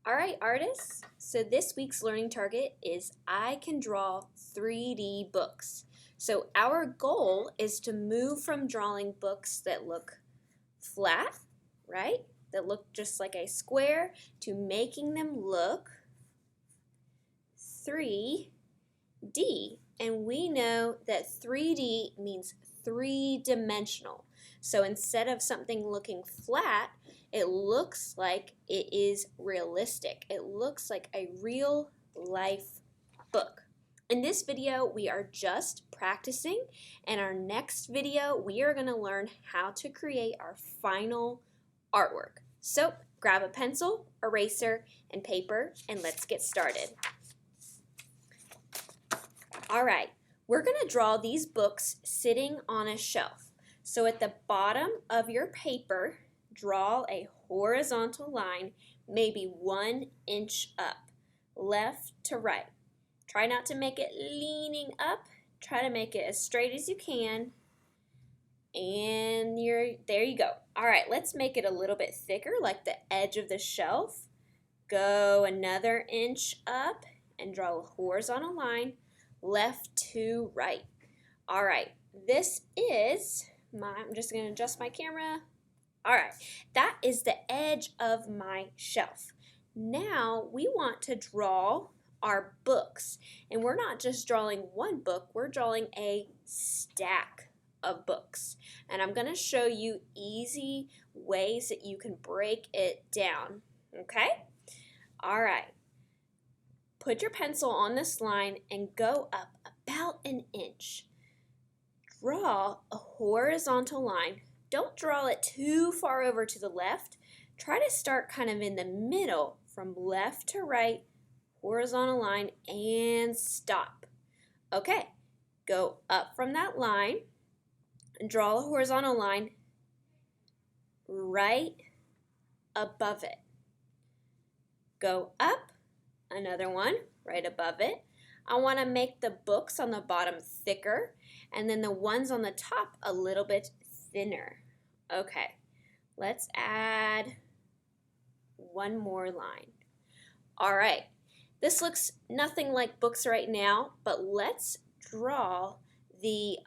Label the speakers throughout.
Speaker 1: All right, artists. So this week's learning target is I can draw 3D books. So our goal is to move from drawing books that look flat, right? That look just like a square to making them look 3D. And we know that 3D means three-dimensional. So instead of something looking flat, it looks like it is realistic. It looks like a real life book. In this video, we are just practicing. In our next video, we are going to learn how to create our final artwork. So grab a pencil, eraser, and paper, and let's get started. All right, we're going to draw these books sitting on a shelf. So at the bottom of your paper, draw a horizontal line, maybe 1 inch up, left to right. Try not to make it leaning up. Try to make it as straight as you can. And there you go. All right, let's make it a little bit thicker, like the edge of the shelf. Go another inch up and draw a horizontal line, left to right. All right, this is I'm just going to adjust my camera. All right, that is the edge of my shelf. Now we want to draw our books, and we're not just drawing one book, we're drawing a stack of books. And I'm going to show you easy ways that you can break it down, okay? All right, put your pencil on this line and go up about an inch. Draw a horizontal line. Don't draw it too far over to the left. Try to start kind of in the middle from left to right, horizontal line, and stop. Okay, go up from that line and draw a horizontal line right above it. Go up, another one right above it. I want to make the books on the bottom thicker and then the ones on the top a little bit thinner. Okay, let's add one more line. All right, this looks nothing like books right now, but let's draw the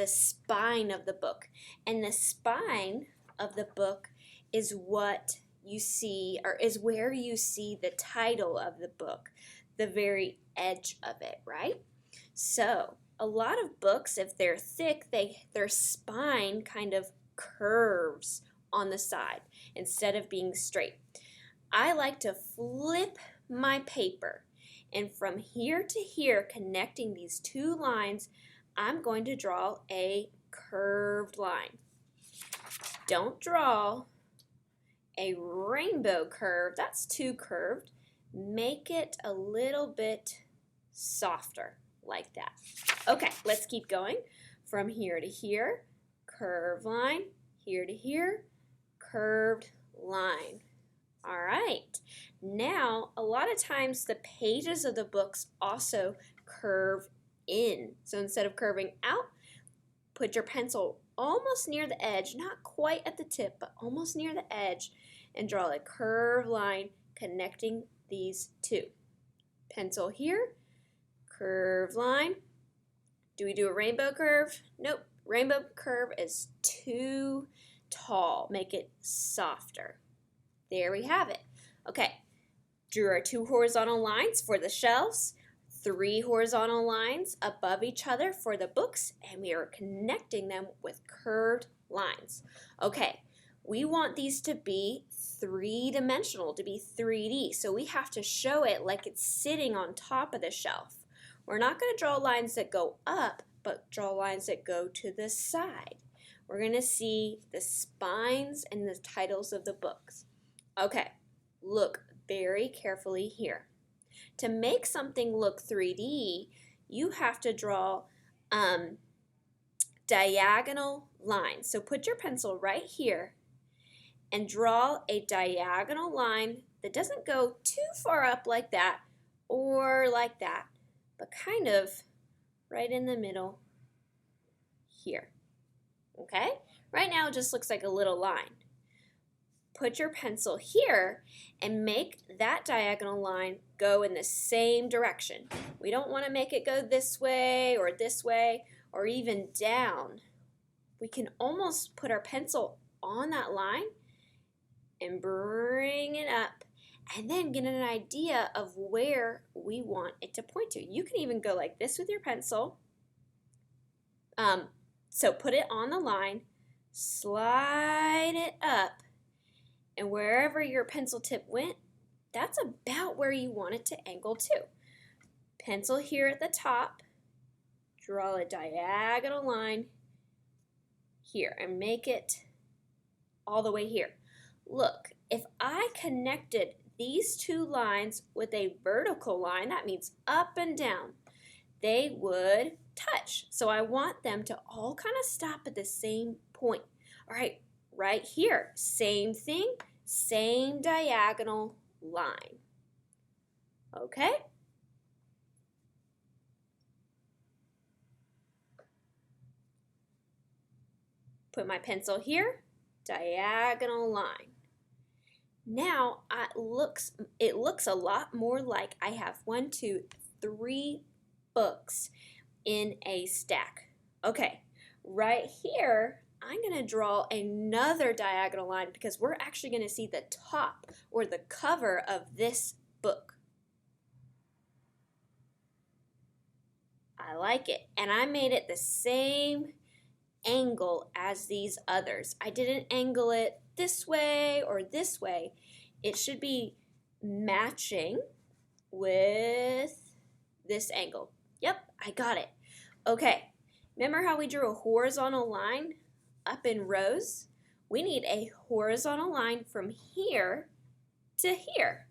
Speaker 1: spine of the book. And the spine of the book is what you see, or is where you see the title of the book, the very edge of it, right? So a lot of books, if they're thick, their spine kind of curves on the side instead of being straight. I like to flip my paper, and from here to here, connecting these two lines, I'm going to draw a curved line. Don't draw a rainbow curve. That's too curved. Make it a little bit softer, like that. Okay, let's keep going. From here to here, curved line. Here to here, curved line. All right. Now, a lot of times the pages of the books also curve in. So instead of curving out, put your pencil almost near the edge, not quite at the tip, but almost near the edge, and draw a curved line connecting these two. Pencil here, curved line. Do we do a rainbow curve? Nope. Rainbow curve is too tall. Make it softer. There we have it. Okay, drew our two horizontal lines for the shelves, 3 horizontal lines above each other for the books, and we are connecting them with curved lines. Okay, we want these to be three-dimensional, to be 3D, so we have to show it like it's sitting on top of the shelf. We're not going to draw lines that go up, but draw lines that go to the side. We're going to see the spines and the titles of the books. Okay, look very carefully here. To make something look 3D, you have to draw diagonal lines. So put your pencil right here and draw a diagonal line that doesn't go too far up like that or like that, but kind of right in the middle here. Okay? Right now it just looks like a little line. put your pencil here and make that diagonal line go in the same direction. We don't want to make it go this way or even down. We can almost put our pencil on that line and bring it up and then get an idea of where we want it to point to. You can even go like this with your pencil. So put it on the line, slide it up, and wherever your pencil tip went, that's about where you want it to angle to. Pencil here at the top, draw a diagonal line here and make it all the way here. Look, if I connected these two lines with a vertical line, that means up and down, they would touch. So I want them to all kind of stop at the same point. All right, right here, same thing, same diagonal line. Okay? Put my pencil here, diagonal line. Now it looks a lot more like I have 1, 2, 3 books in a stack. Okay, right here, I'm going to draw another diagonal line because we're actually going to see the top or the cover of this book. I like it. And I made it the same angle as these others. I didn't angle it this way or this way. It should be matching with this angle. Yep, I got it. Okay, remember how we drew a horizontal line up in rows? We need a horizontal line from here to here.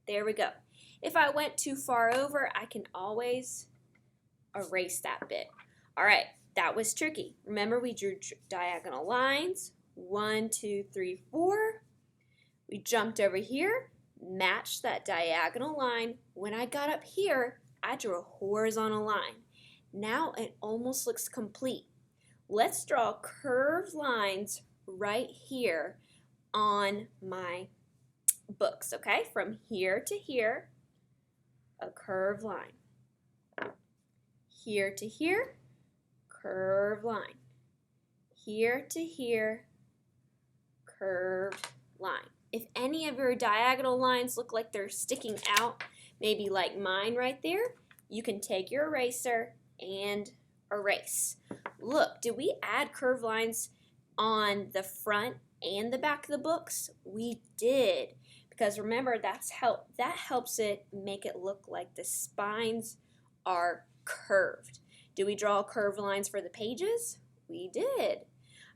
Speaker 1: There we go. If I went too far over, I can always erase that bit. All right, that was tricky. Remember, we drew diagonal lines. 1, 2, 3, 4. We jumped over here, matched that diagonal line. When I got up here, I drew a horizontal line. Now it almost looks complete. Let's draw curved lines right here on my books, okay? From here to here, a curved line. Here to here, curved line. Here to here, curved line. If any of your diagonal lines look like they're sticking out, maybe like mine right there, you can take your eraser and erase. Look, did we add curved lines on the front and the back of the books? We did, because remember, that helps it make it look like the spines are curved. Do we draw curved lines for the pages? We did.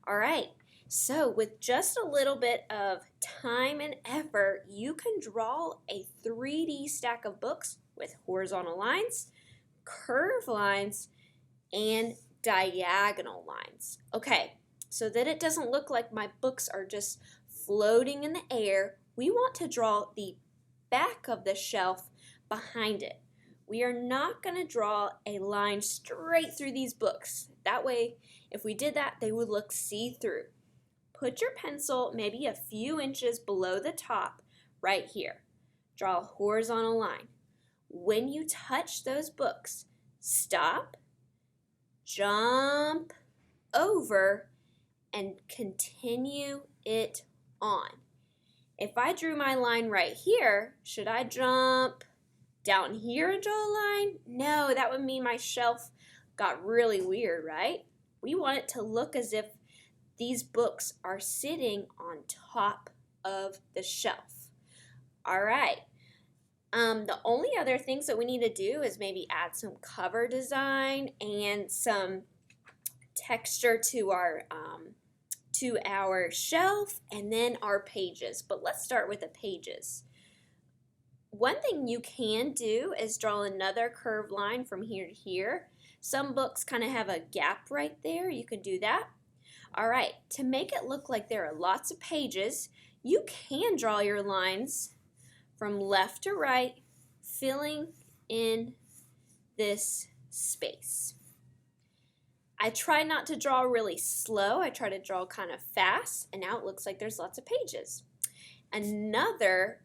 Speaker 1: All right, so with just a little bit of time and effort, you can draw a 3D stack of books with horizontal lines, curved lines, and diagonal lines. Okay, so that it doesn't look like my books are just floating in the air, we want to draw the back of the shelf behind it. We are not going to draw a line straight through these books. That way, if we did that, they would look see-through. Put your pencil maybe a few inches below the top right here. Draw a horizontal line. When you touch those books, stop, jump over, and continue it on. If I drew my line right here, should I jump down here and draw a line? No, that would mean my shelf got really weird, right? We want it to look as if these books are sitting on top of the shelf. All right. The only other things that we need to do is maybe add some cover design and some texture to our shelf and then our pages. But let's start with the pages. One thing you can do is draw another curved line from here to here. Some books kind of have a gap right there. You can do that. All right, to make it look like there are lots of pages, you can draw your lines from left to right, filling in this space. I try not to draw really slow. I try to draw kind of fast, and now it looks like there's lots of pages. Another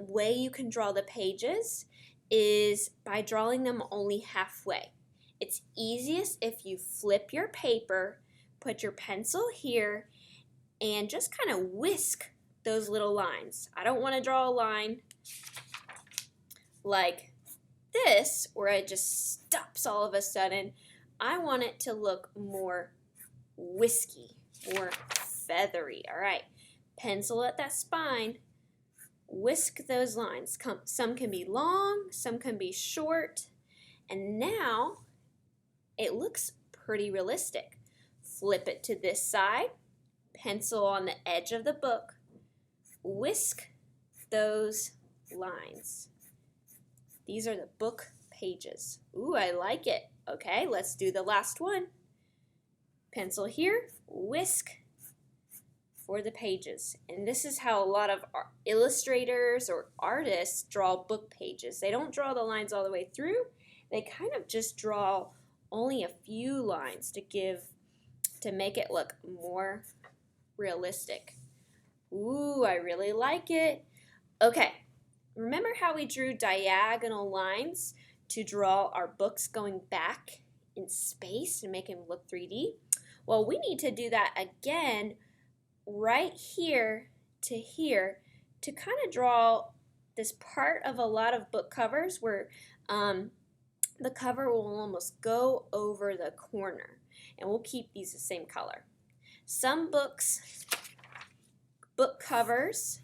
Speaker 1: way you can draw the pages is by drawing them only halfway. It's easiest if you flip your paper, put your pencil here, and just kind of whisk those little lines. I don't want to draw a line like this where it just stops all of a sudden. I want it to look more whiskey, more feathery. All right, pencil at that spine, whisk those lines. Some can be long, some can be short, and now it looks pretty realistic. Flip it to this side, pencil on the edge of the book, whisk those lines. These are the book pages. Ooh, I like it. Okay, let's do the last one. Pencil here, whisk for the pages. And this is how a lot of illustrators or artists draw book pages. They don't draw the lines all the way through. They kind of just draw only a few lines to make it look more realistic. Ooh, I really like it. Okay, remember how we drew diagonal lines to draw our books going back in space and make them look 3D? Well, we need to do that again right here to here to kind of draw this part of a lot of book covers where the cover will almost go over the corner, and we'll keep these the same color. Some book covers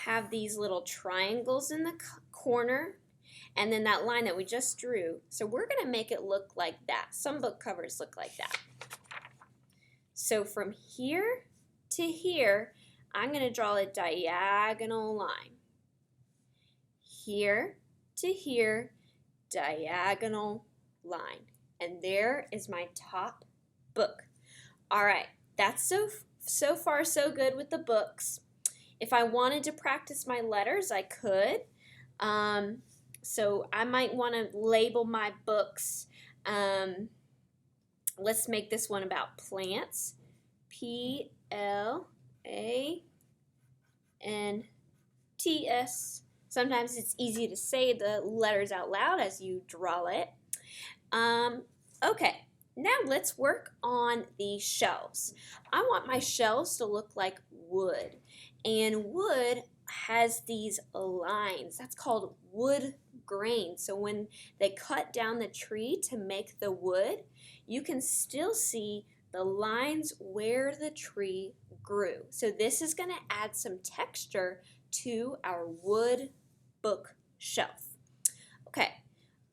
Speaker 1: have these little triangles in the corner, and then that line that we just drew. So we're going to make it look like that. Some book covers look like that. So from here to here, I'm going to draw a diagonal line. Here to here, diagonal line. And there is my top book. All right, that's so far so good with the books. If I wanted to practice my letters, I could. So I might want to label my books. Let's make this one about plants. Plants. Sometimes it's easy to say the letters out loud as you draw it. Okay, now let's work on the shelves. I want my shelves to look like wood. And wood has these lines. That's called wood grain. So when they cut down the tree to make the wood, you can still see the lines where the tree grew. So this is going to add some texture to our wood book shelf. Okay,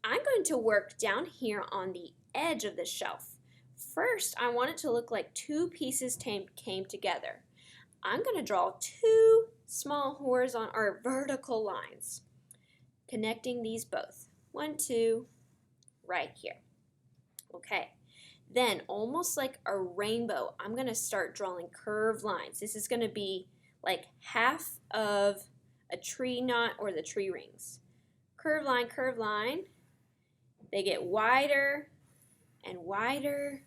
Speaker 1: I'm going to work down here on the edge of the shelf. First, I want it to look like two pieces came together. I'm going to draw two small horizontal or vertical lines connecting these both. 1, 2, right here. Okay, then almost like a rainbow, I'm going to start drawing curved lines. This is going to be like half of a tree knot or the tree rings. Curved line, curved line. They get wider and wider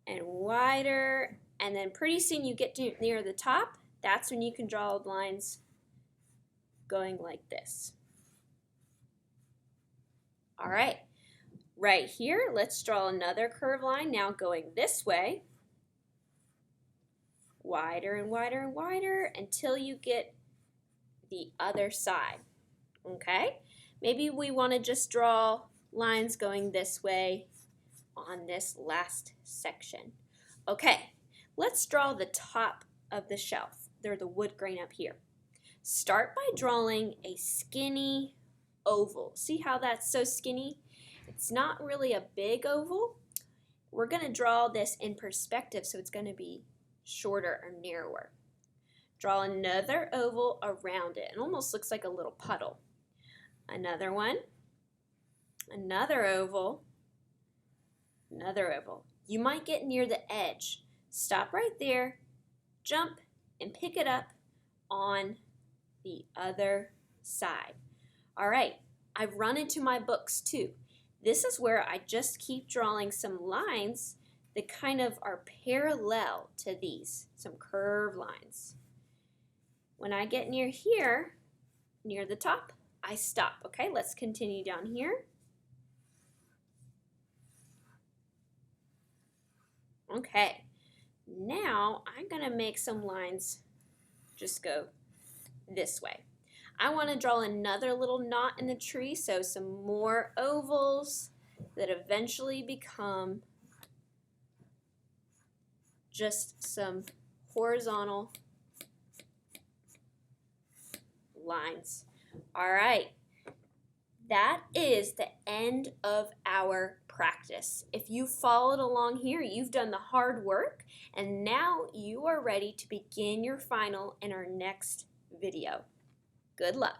Speaker 1: and wider, and then pretty soon you get to near the top. That's when you can draw lines going like this. All right, right here, let's draw another curved line now going this way. Wider and wider and wider until you get the other side. Okay, maybe we want to just draw lines going this way on this last section. Okay, let's draw the top of the shelf. They're the wood grain up here. Start by drawing a skinny oval. See how that's so skinny? It's not really a big oval. We're going to draw this in perspective, so it's going to be shorter or narrower. Draw another oval around it. It almost looks like a little puddle. Another one. Another oval. Another oval. You might get near the edge. Stop right there, jump, and pick it up on the other side. All right, I've run into my books too. This is where I just keep drawing some lines that kind of are parallel to these, some curved lines. When I get near here, near the top, I stop. Okay, let's continue down here. Okay, now I'm going to make some lines just go this way. I want to draw another little knot in the tree, so some more ovals that eventually become just some horizontal lines. All right, that is the end of our practice. If you followed along here, you've done the hard work, and now you are ready to begin your final in our next video. Good luck.